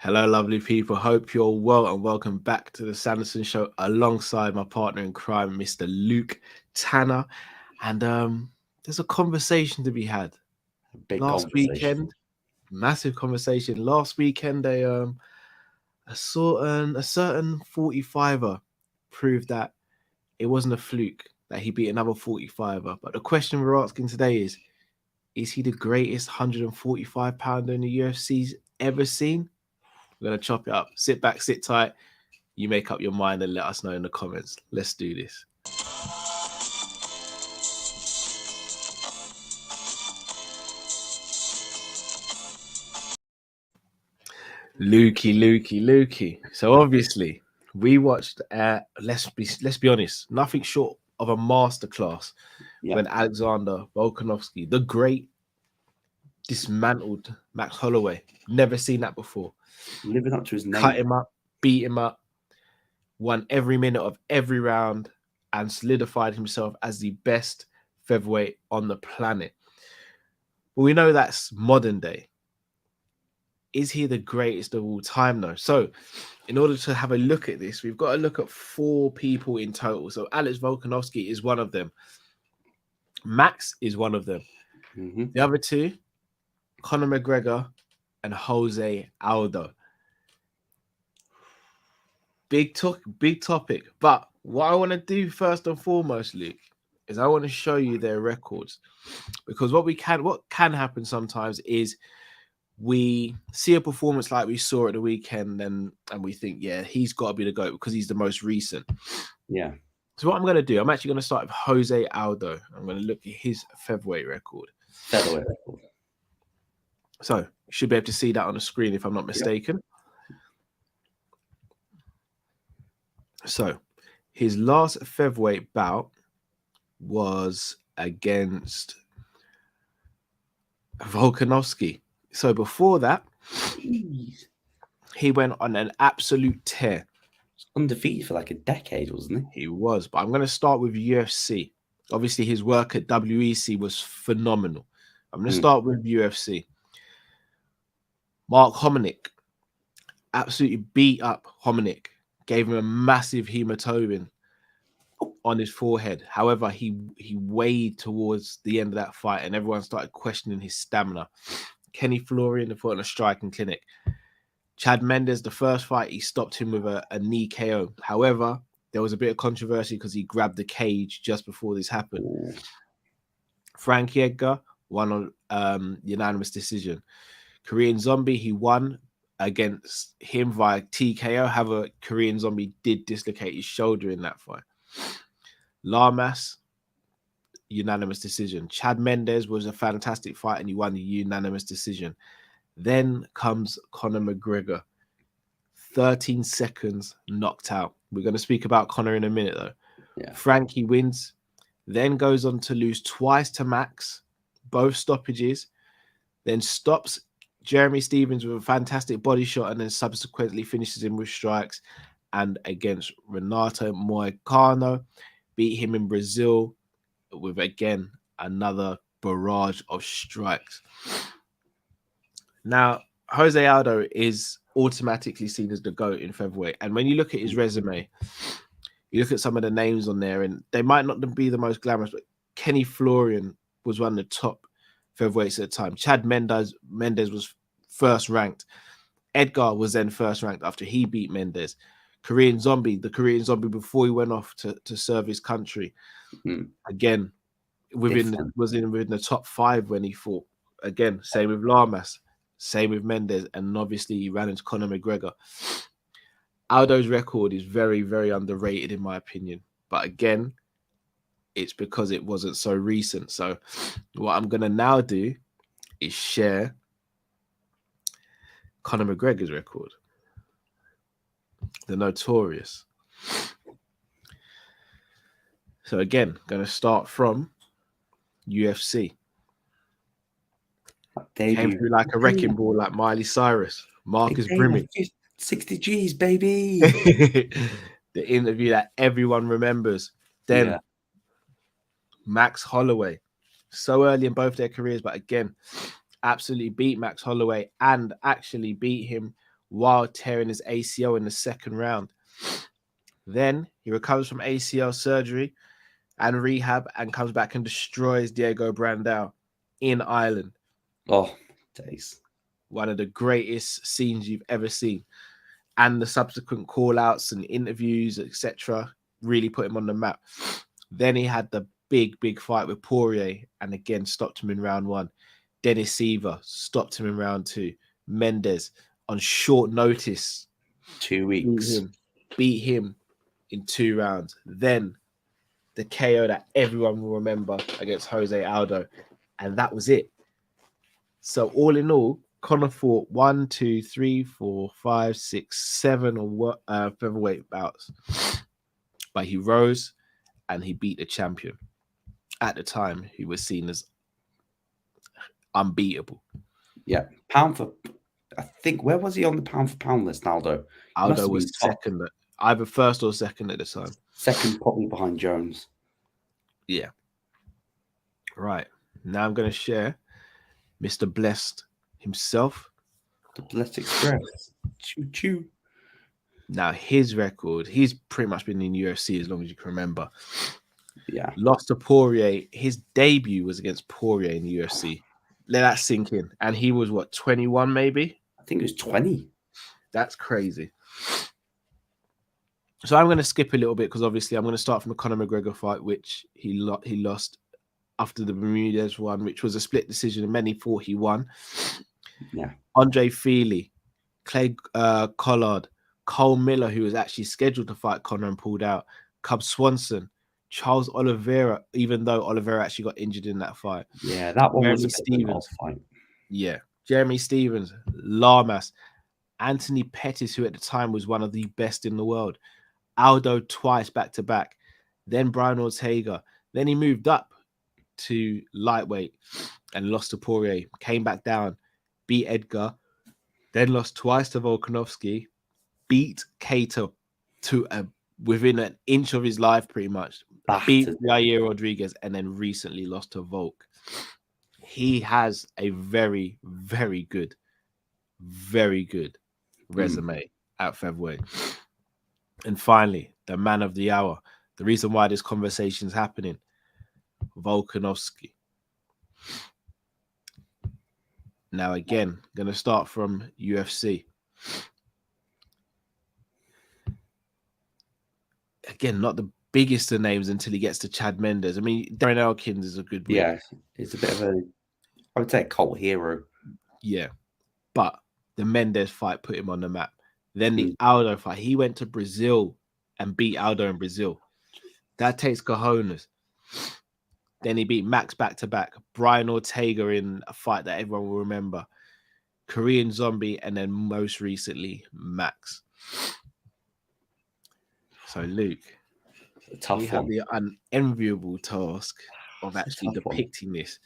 Hello, lovely people. Hope you're well and welcome back to the Sanderson Show alongside my partner in crime, Mr. Luke Tanner. And there's a conversation to be had. A big Last conversation. weekend, massive conversation. Last weekend, a certain 45er proved that it wasn't a fluke that he beat another 45er. But the question we're asking today is he the greatest 145-pounder in the UFC's ever seen? We're going to chop it up. Sit back, sit tight. You make up your mind and let us know in the comments. Let's do this. Lukey. So obviously, we watched. Let's be honest. Nothing short of a masterclass when Alexander Volkanovski, the great, dismantled Max Holloway. Never seen that before. Living up to his name. Cut him up, beat him up, won every minute of every round, and solidified himself as the best featherweight on the planet. But we know that's modern day. Is he the greatest of all time, though? So, in order to have a look at this, we've got to look at four people in total. So, Alex Volkanovski is one of them. Max is one of them. Mm-hmm. The other two, Conor McGregor and Jose Aldo. Big topic. But what I want to do first and foremost, Luke, is I want to show you their records. Because what can happen sometimes is we see a performance like we saw at the weekend and we think, yeah, he's got to be the GOAT because he's the most recent. Yeah. So what I'm going to do, I'm actually going to start with Jose Aldo. I'm going to look at his featherweight record. Featherweight record. So you should be able to see that on the screen if I'm not mistaken. Yep. So his last featherweight bout was against Volkanovski. So before that, he went on an absolute tear. Undefeated for like a decade, wasn't he? He was, but I'm going to start with UFC. Obviously, his work at WEC was phenomenal. I'm going to start with UFC. Mark Hominick absolutely beat up Hominick, gave him a massive hematoma on his forehead. However, he weighed towards the end of that fight, and everyone started questioning his stamina. Kenny Florian put on a striking clinic. Chad Mendes, the first fight, he stopped him with a knee KO. However, there was a bit of controversy because he grabbed the cage just before this happened. Ooh. Frankie Edgar won on unanimous decision. Korean Zombie, he won against him via TKO. However, Korean Zombie did dislocate his shoulder in that fight. Lamas, unanimous decision. Chad Mendes was a fantastic fight and he won the unanimous decision. Then comes Conor McGregor. 13 seconds knocked out. We're going to speak about Conor in a minute, though. Yeah. Frankie wins, then goes on to lose twice to Max, both stoppages, then stops Jeremy Stephens with a fantastic body shot and then subsequently finishes him with strikes. And against Renato Moicano, beat him in Brazil with, again, another barrage of strikes. Now, Jose Aldo is automatically seen as the GOAT in featherweight. And when you look at his resume, you look at some of the names on there, and they might not be the most glamorous, but Kenny Florian was one of the top featherweights at the time. Chad Mendes was first ranked. Edgar was then first ranked after he beat Mendes. The Korean Zombie before he went off to serve his country. Again, within the top 5 when he fought. Again, same with Lamas. Same with Mendes, and obviously he ran into Conor McGregor. Aldo's record is very, very underrated in my opinion. But again, it's because it wasn't so recent. So what I'm going to now do is share Conor McGregor's record. The Notorious. So again, going to start from UFC. Came through like a wrecking ball, like Miley Cyrus, Marcus Brimmy. 60 G's, baby. The interview that everyone remembers. Then Max Holloway. So early in both their careers, but again, absolutely beat Max Holloway and actually beat him while tearing his ACL in the second round. Then he recovers from ACL surgery and rehab and comes back and destroys Diego Brandao in Ireland. Oh, days. One of the greatest scenes you've ever seen. And the subsequent call-outs and interviews, etc., really put him on the map. Then he had the big fight with Poirier and again stopped him in round 1. Dennis Seaver stopped him in round 2. Mendes on short notice 2 weeks. Beat him in 2 rounds. Then the KO that everyone will remember against Jose Aldo. And that was it. So all in all, Conor fought 1, 2, 3, 4, 5, 6, 7 featherweight bouts. But he rose and he beat the champion. At the time, he was seen as unbeatable. Yeah. Pound for... I think, where was he on the pound for pound list, Aldo? Aldo was second, either first or second at the time. Second, probably behind Jones. Yeah. Right. Now I'm going to share Mr. Blessed himself. The Blessed Express. Choo-choo. Now, his record, he's pretty much been in UFC as long as you can remember. Yeah. Lost to Poirier. His debut was against Poirier in the UFC. Let that sink in. And he was, what, 21 maybe? I think it was 20. That's crazy. So I'm going to skip a little bit because obviously I'm going to start from the Conor McGregor fight, which he lost after the Bermudez one, which was a split decision, and many thought he won. Yeah. Andre Feely, Clay Collard, Cole Miller, who was actually scheduled to fight Conor and pulled out, Cub Swanson, Charles Oliveira, even though Oliveira actually got injured in that fight. Yeah, that one Jeremy was a bit of an odd fight. Yeah. Jeremy Stevens, Lamas, Anthony Pettis, who at the time was one of the best in the world, Aldo twice back-to-back, then Brian Ortega. Then he moved up to lightweight and lost to Poirier, came back down, beat Edgar, then lost twice to Volkanovski, beat Cato to within an inch of his life pretty much, beat Yair Rodriguez, and then recently lost to Volk. He has a very, very good resume at featherweight. And finally, the man of the hour, the reason why this conversation is happening, Volkanovski. Now, again, going to start from UFC. Again, not the biggest of names until he gets to Chad Mendes. I mean, Darren Elkins is a good win. Yeah, it's a bit of a, I would say, a cult hero. Yeah, but the Mendes fight put him on the map. Then the Aldo fight, he went to Brazil and beat Aldo in Brazil. That takes cojones. Then he beat Max back-to-back, Brian Ortega in a fight that everyone will remember, Korean Zombie, and then most recently, Max. So, Luke, we have the unenviable task of actually depicting this.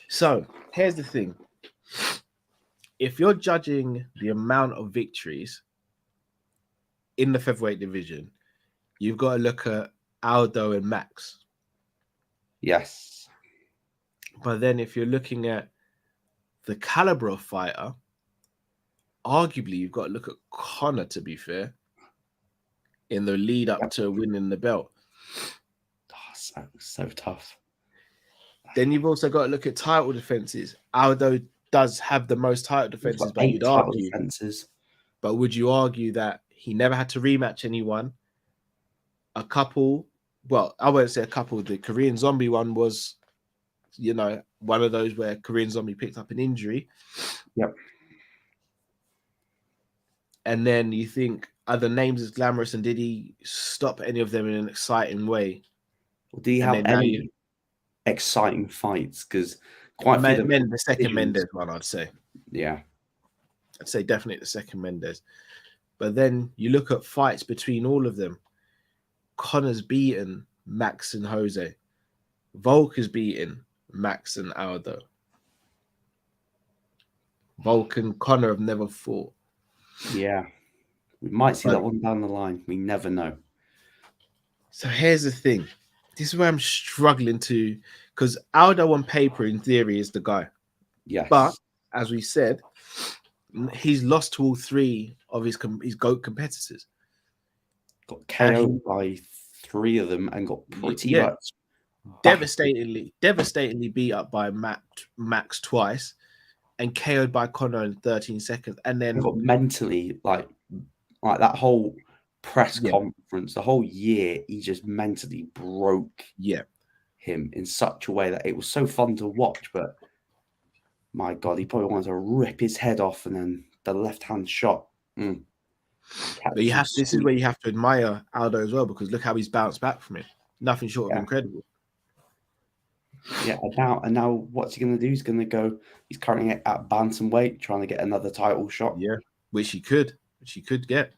So, here's the thing. If you're judging the amount of victories in the featherweight division, you've got to look at Aldo and Max. Yes. But then if you're looking at the caliber of fighter, arguably you've got to look at Conor, to be fair, in the lead up to winning the belt. Oh, so tough. Then you've also got to look at title defenses. Aldo does have the most title defenses, but you'd argue. But would you argue that he never had to rematch anyone? A couple, well, I won't say a couple. The Korean Zombie one was, one of those where Korean Zombie picked up an injury. Yep. And then you think, are the names as glamorous, and did he stop any of them in an exciting way? Well, do you have any exciting fights? Because quite the second Mendes one, I'd say. Yeah. I'd say definitely the second Mendes. But then you look at fights between all of them. Conor's beaten Max and Jose. Volk has beaten Max and Aldo. Volk and Conor have never fought. Yeah. We might see that one down the line. We never know. So here's the thing. This is where I'm struggling to, because Aldo on paper, in theory, is the guy. Yes. But as we said, He's lost to all three of his GOAT competitors. Got KO'd by 3 of them and got pretty much devastatingly beat up by Max twice and KO'd by Conor in 13 seconds. And then got mentally like that whole press conference, the whole year, he just mentally broke him in such a way that it was so fun to watch. But my God, he probably wanted to rip his head off, and then the left-hand shot. But this is where you have to admire Aldo as well, because look how he's bounced back from it. Nothing short of incredible. Yeah, and now what's he going to do? He's going to go. He's currently at bantamweight, trying to get another title shot. Yeah, which he could get.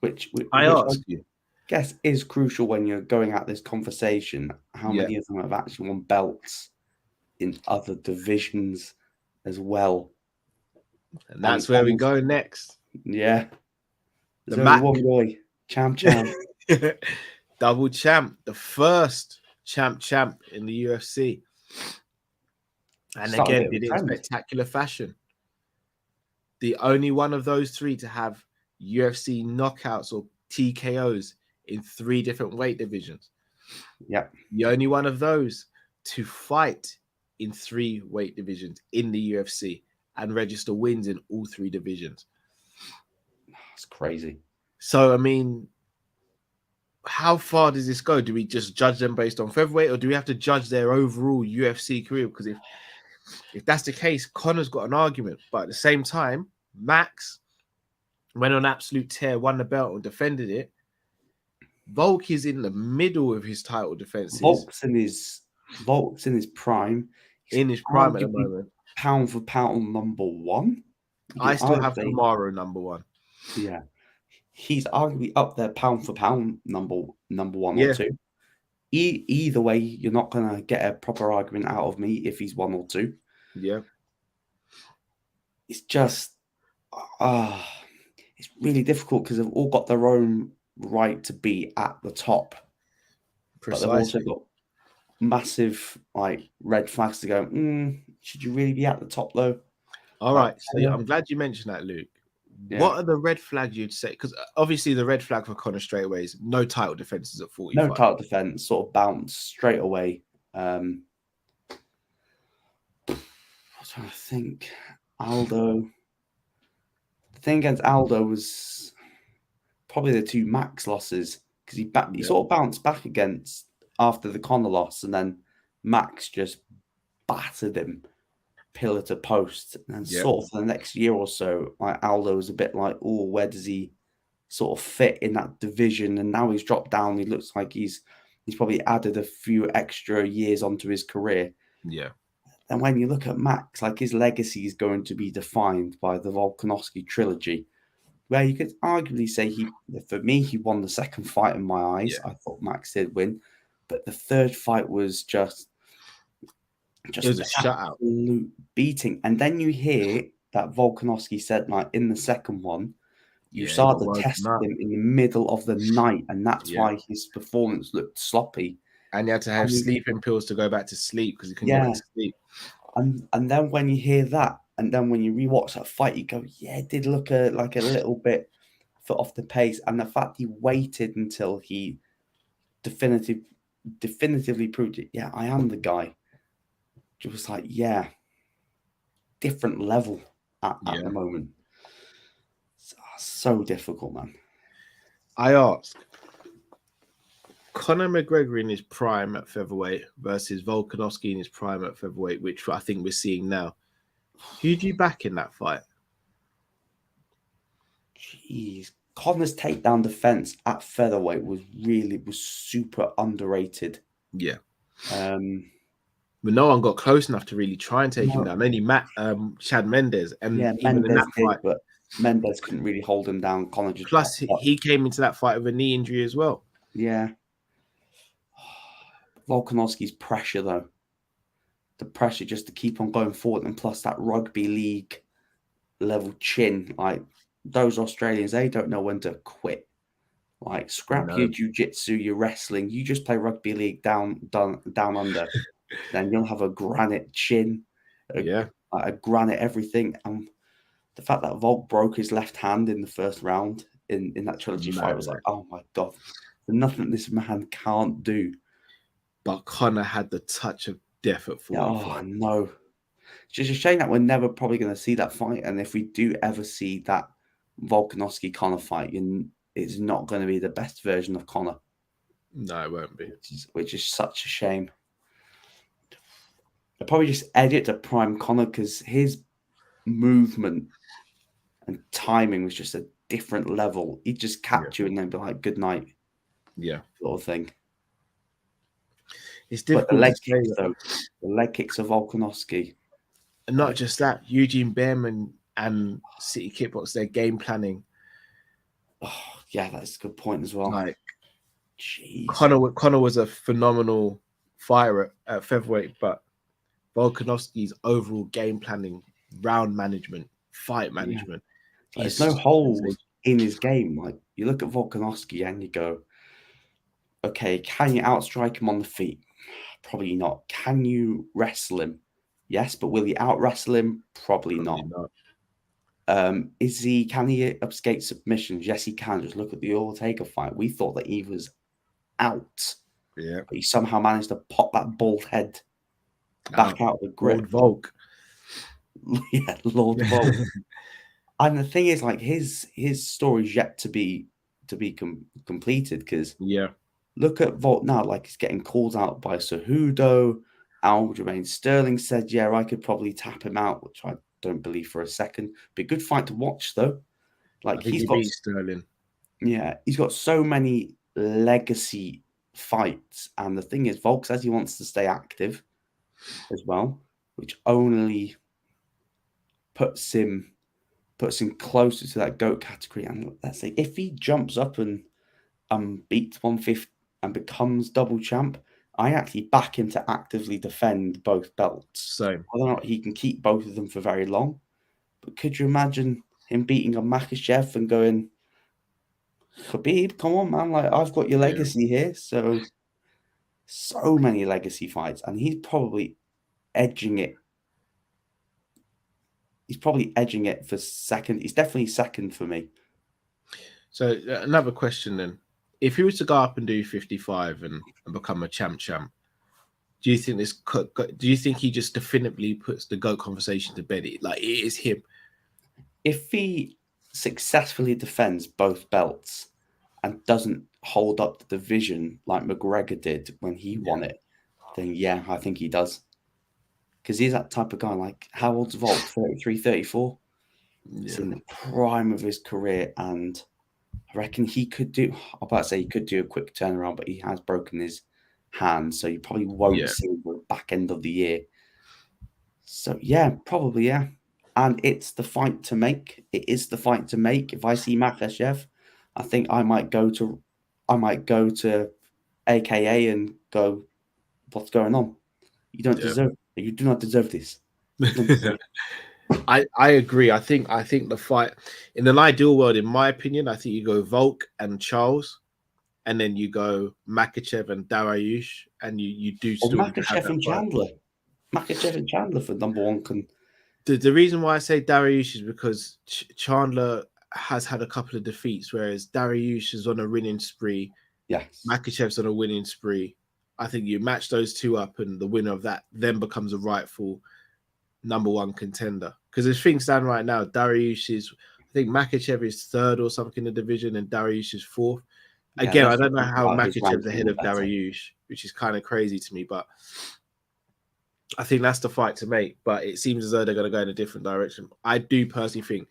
Which I ask you, guess is crucial when you're going at this conversation. How many of them have actually won belts in other divisions as well? And that's where we go next. Yeah. The Mac. One boy, champ. Double champ, the first champ in the UFC. And again, did it in spectacular fashion. The only one of those three to have UFC knockouts or TKOs in 3 different weight divisions. Yeah. The only one of those to fight in 3 weight divisions in the UFC and register wins in all 3 divisions. That's crazy. So, I mean, how far does this go? Do we just judge them based on featherweight, or do we have to judge their overall UFC career? Because if that's the case, Conor's got an argument. But at the same time, Max went on absolute tear, won the belt and defended it. Volk is in the middle of his title defenses. Volk's in his prime. He's in his prime at the moment. Pound for pound number 1. I still have Kamaru number 1. Yeah. He's arguably up there pound for pound number 1 or 2. Either way, you're not going to get a proper argument out of me if he's 1 or 2. Yeah. It's just, it's really difficult because they've all got their own right to be at the top. Precisely. But they've also got massive red flags to go, should you really be at the top though? All right. So I'm glad you mentioned that, Luke. Yeah. What are the red flags you'd say? Because obviously the red flag for Conor straight away is no title defenses at 45. No title defense, sort of bounce straight away. I'm trying to think. Aldo. The thing against Aldo was probably the 2 Max losses, because he sort of bounced back after the Conor loss, and then Max just battered him pillar to post, and sort of for the next year or so, Aldo was a bit like, oh, where does he sort of fit in that division? And now he's dropped down. He looks like he's probably added a few extra years onto his career. Yeah. And when you look at Max, his legacy is going to be defined by the Volkanovski trilogy, where you could arguably say for me, he won the second fight in my eyes. I thought Max did win, but the third fight was just it was a shutout, absolute beating. And then you hear that Volkanovski said, in the second one, you started to test him in the middle of the night, and that's why his performance looked sloppy. And you had to have sleeping pills to go back to sleep because he couldn't go back to sleep. And then when you hear that, and then when you rewatch that fight, you go, it did look like a little bit foot off the pace. And the fact he waited until he definitively proved it, I am the guy. It was different level at the moment. So difficult, man. I ask, Conor McGregor in his prime at featherweight versus Volkanovski in his prime at featherweight, which I think we're seeing now. Who do you back in that fight? Jeez. Conor's takedown defense at featherweight was super underrated. Yeah. But no one got close enough to really try and take him down. Only Chad Mendes. And even in that fight, but Mendes couldn't really hold him down. Conor just plus he came into that fight with a knee injury as well. Yeah. Volkanovski's pressure, though. The pressure just to keep on going forward, and plus that rugby league level chin. Those Australians, they don't know when to quit. Scrap your jiu-jitsu, your wrestling. You just play rugby league down under. Then you'll have a granite chin. A granite everything. And the fact that Volk broke his left hand in the first round in that trilogy fight was right? like, oh my God, there's nothing this man can't do. But Conor had the touch of death at Yeah, 44. oh no. It's just a shame that we're never probably going to see that fight. And if we do ever see that Volkanovski Conor fight, it's not going to be the best version of Conor. No, it won't be. Which is such a shame. I'll probably just edit to prime Conor because his movement and timing was just a different level. He'd just catch you and then be like, good night. Yeah. Sort of thing. It's But difficult to say that. though, the leg kicks of Volkanovski. And not just that, Eugene Behrman and City Kickbox, their game planning. Oh, yeah, that's a good point as well. Like, jeez. Conor was a phenomenal fighter at featherweight, but Volkanovski's overall game planning, round management, fight management. Yeah. There's no holes in his game. Like, you look at Volkanovski and you go, okay, can you outstrike him on the feet? Probably not. Can you wrestle him? Yes, but will he out wrestle him? Probably not. Can he escape submissions? Yes, he can. Just look at the Ortega fight. We thought that he was out. Yeah. But he somehow managed to pop that bald head back out of the grip. Lord Volk. Yeah, Lord Volk. And the thing is, like, his story's yet to be completed because look at Volk now, like he's getting called out by Cejudo. Aljamain Sterling said, yeah, I could probably tap him out, which I don't believe for a second. Be a good fight to watch, though. Like, he's got Sterling. Yeah, he's got so many legacy fights. And the thing is, Volk says he wants to stay active as well, which only puts him closer to that GOAT category. And let's say if he jumps up and beats 150 and becomes double champ, I actually back him to actively defend both belts. Same. Whether or not he can keep both of them for very long. But could you imagine him beating a Makhachev and going, Khabib, come on, man, like, I've got your legacy here. So many legacy fights. And he's probably edging it. He's probably edging it for second. He's definitely second for me. So another question then. If he was to go up and do 55 and become a champ, do you think he just definitively puts the GOAT conversation to bed? Like, it is him. If he successfully defends both belts and doesn't hold up the division like McGregor did when he won it, then yeah, I think he does. Because he's that type of guy. Like, how old's Volk? 33, 34? He's in the prime of his career, and I reckon he could do, I'm about to say he could do a quick turnaround, but he has broken his hand, so you probably won't see him for the back end of the year. So yeah, probably, yeah. And it's the fight to make. It is the fight to make. If I see Makhachev, I think I might go to AKA and go, what's going on? You don't deserve. You do not deserve this. I agree. I think the fight, in an ideal world, in my opinion, I think you go Volk and Charles, and then you go Makhachev and Dariush, and you do still Makhachev and Chandler. Makhachev and Chandler for number one. The reason why I say Dariush is because Chandler has had a couple of defeats, whereas Dariush is on a winning spree. Yes. Makhachev's on a winning spree. I think you match those two up, and the winner of that then becomes a rightful number one contender. Because as things stand right now, Dariush is, I think Makhachev is third or something in the division, and Dariush is fourth. Yeah, again, I don't know how Makhachev's ahead of Dariush, which is kind of crazy to me, but I think that's the fight to make. But it seems as though they're going to go in a different direction. I do personally think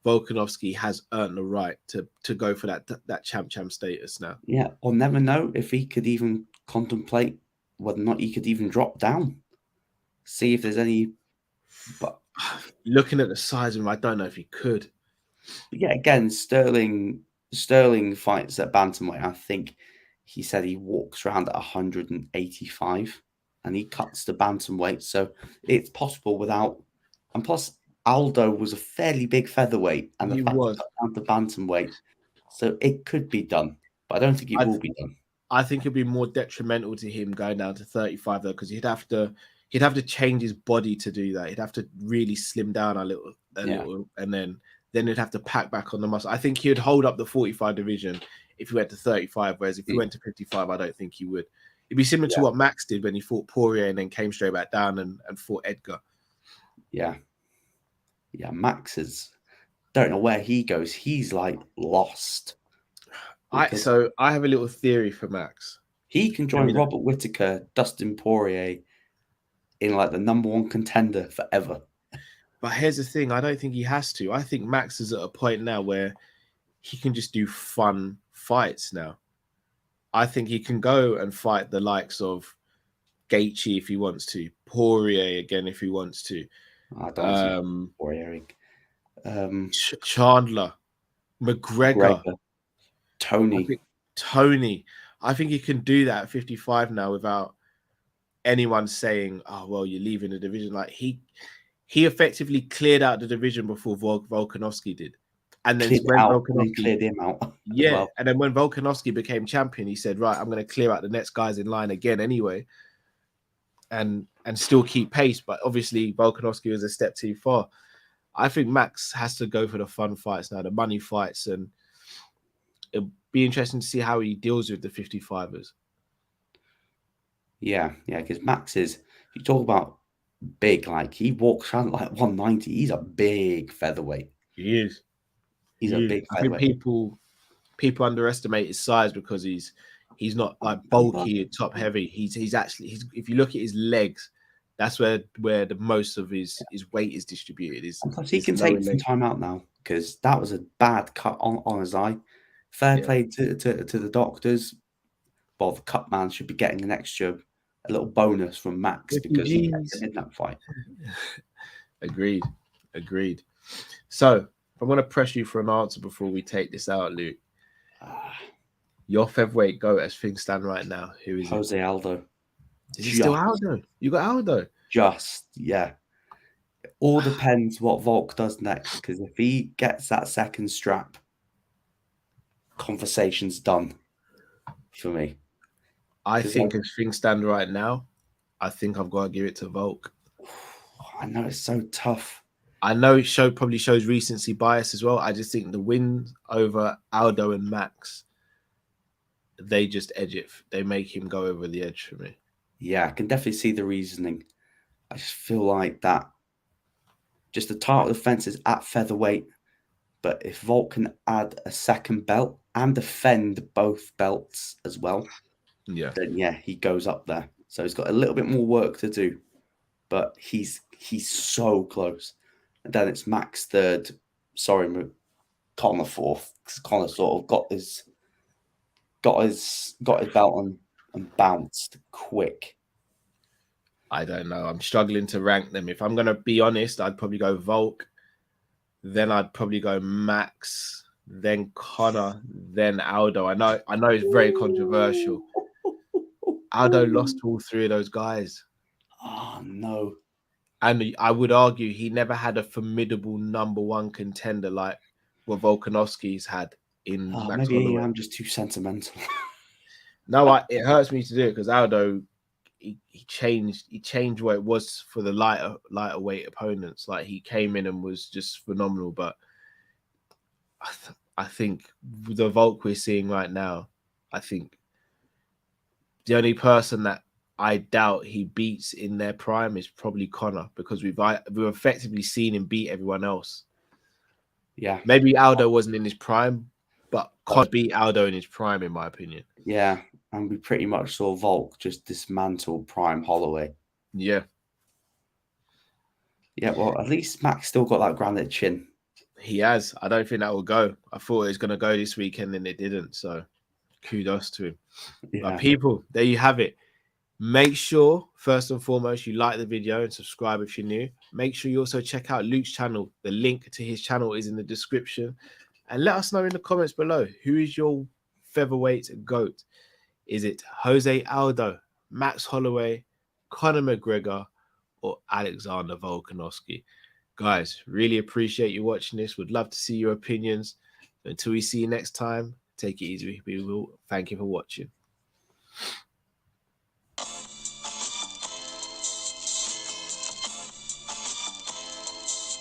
Volkanovski has earned the right to go for that champ status now. Yeah, I'll never know if he could even contemplate whether or not he could even drop down. See if there's any. But looking at the size of him, I don't know if he could. But yeah, again, Sterling fights at bantamweight. I think he said he walks around at 185, and he cuts the bantamweight, so it's possible without. And plus, Aldo was a fairly big featherweight, and the fact he cut down to bantamweight, so it could be done, but I don't think it will be done. I think it'd be more detrimental to him going down to 35 though, because he'd have to he'd have to change his body to do that. He'd have to really slim down a little, and then he'd have to pack back on the muscle. I think he would hold up the 45 division if he went to 35, whereas if he went to 55, I don't think he would. It'd be similar to what Max did when he fought Poirier and then came straight back down and fought Edgar. Yeah. Max is, don't know where he goes. He's like lost. So I have a little theory for Max. He can join Robert Whittaker, Dustin Poirier in like the #1 contender forever. But here's the thing, I don't think he has to. I think Max is at a point now where he can just do fun fights now. I think he can go and fight the likes of Gaethje if he wants to, Poirier again if he wants to. I don't see Poirier. Chandler, McGregor, Tony. I think he can do that at 55 now without anyone saying, "Oh, well, you're leaving the division." Like he effectively cleared out the division before Volkanovski did, and then when Volkanovski cleared him out, and then when Volkanovski became champion, he said, "Right, I'm going to clear out the next guys in line again anyway, and still keep pace." But obviously, Volkanovski was a step too far. I think Max has to go for the fun fights now, the money fights, and it'll be interesting to see how he deals with the 55ers. Yeah, because Max is, if you talk about big, like he walks around like 190, he's a big featherweight. He is. He's a big featherweight. I think people underestimate his size because he's not like bulky and top heavy. He's actually if you look at his legs, that's where the most of his weight is distributed. He can take some time out now because that was a bad cut on his eye. Fair play to the doctors. Well, the cut man should be getting an extra, a little bonus from Max because he kept him in that fight. Agreed. So I'm going to press you for an answer before we take this out, Luke. Your featherweight goat as things stand right now. Who is Jose Aldo. Is it still Aldo? You got Aldo? It all depends what Volk does next, because if he gets that second strap, conversation's done for me. I think as things stand right now, I think I've got to give it to Volk. I know it's so tough. I know it probably shows recency bias as well. I just think the win over Aldo and Max, they just edge it. They make him go over the edge for me. Yeah, I can definitely see the reasoning. I just feel like that. Just the title defense is at featherweight, but if Volk can add a second belt and defend both belts as well, then he goes up there. So he's got a little bit more work to do, but he's so close. And then it's Max third. Sorry, Conor fourth. Because Conor sort of got his belt on and bounced quick. I don't know. I'm struggling to rank them. If I'm going to be honest, I'd probably go Volk. Then I'd probably go Max. Then Conor. Then Aldo. I know it's very controversial. Aldo lost to all three of those guys. Oh, no. And I would argue he never had a formidable #1 contender like what Volkanovski's had in Max maybe Holloway. I'm just too sentimental. No, it hurts me to do it because Aldo, he changed what it was for the lighter weight opponents. Like he came in and was just phenomenal. But I think the Volk we're seeing right now, I think the only person that I doubt he beats in their prime is probably Conor, because we've effectively seen him beat everyone else. Yeah. Maybe Aldo wasn't in his prime, but Conor beat Aldo in his prime, in my opinion. Yeah. And we pretty much saw Volk just dismantle prime Holloway. Yeah. Yeah, well, at least Max still got that granite chin. He has. I don't think that will go. I thought it was going to go this weekend and it didn't. So kudos to him. Yeah. But people, there you have it. Make sure, first and foremost, you like the video and subscribe if you're new. Make sure you also check out Luke's channel. The link to his channel is in the description. And let us know in the comments below, who is your featherweight GOAT? Is it Jose Aldo, Max Holloway, Conor McGregor, or Alexander Volkanovski? Guys, really appreciate you watching this. Would love to see your opinions. Until we see you next time, take it easy. We will thank you for watching.